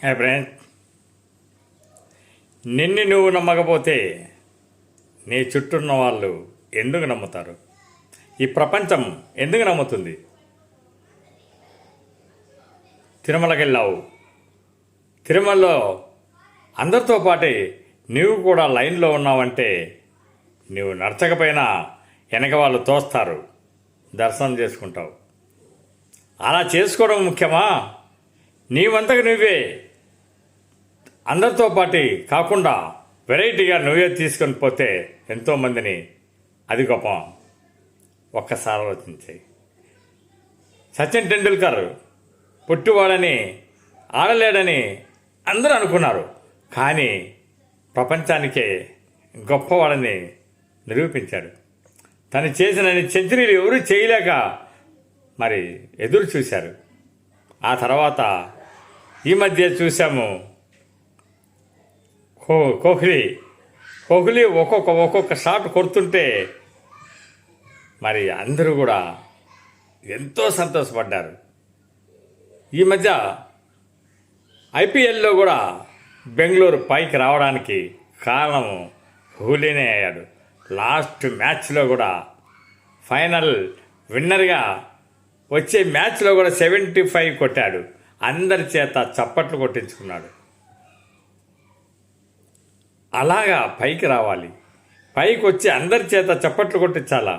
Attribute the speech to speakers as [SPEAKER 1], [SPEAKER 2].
[SPEAKER 1] హే friend, నిన్ను నువ్వు నమ్మకపోతే నీ చుట్టూ ఉన్న వాళ్ళు ఎందుకు నమ్ముతారు? ఈ ప్రపంచం ఎందుకు నమ్ముతుంది? తిరుమలకి వెళ్ళావు, తిరుమలలో అందరితో పాటే నీవు కూడా లైన్లో ఉన్నావంటే నువ్వు నడచకపోయినా వెనక వాళ్ళు తోస్తారు, దర్శనం చేసుకుంటావు. అలా చేసుకోవడం ముఖ్యమా? నీవంతకు నువ్వే అందరితో పాటు కాకుండా వెరైటీగా నువ్వే తీసుకొని పోతే ఎంతోమందిని అది గొప్ప. ఒక్కసారి ఆలోచించాయి. సచిన్ టెండూల్కర్ పుట్టివాడని ఆడలేడని అందరూ అనుకున్నారు, కానీ ప్రపంచానికే గొప్పవాడని నిరూపించాడు. తను చేసిన సెంచరీలు ఎవరూ చేయలేక మరి ఎదురు చూశారు. ఆ తర్వాత ఈ మధ్య చూసాము కోహ్లీ ఒక్కొక్క షాట్ కొడుతుంటే మరి అందరూ కూడా ఎంతో సంతోషపడ్డారు. ఈ మధ్య ఐపీఎల్లో కూడా బెంగళూరు పైకి రావడానికి కారణము కోహ్లీనే అయ్యాడు. లాస్ట్ మ్యాచ్లో కూడా ఫైనల్ విన్నర్గా వచ్చే మ్యాచ్లో కూడా 75 కొట్టాడు. అందరి చేత చప్పట్లు కొట్టించుకున్నాడు. అలాగా పైకి రావాలి, పైకి వచ్చి అందరి చేత చప్పట్లు కొట్టించాలా.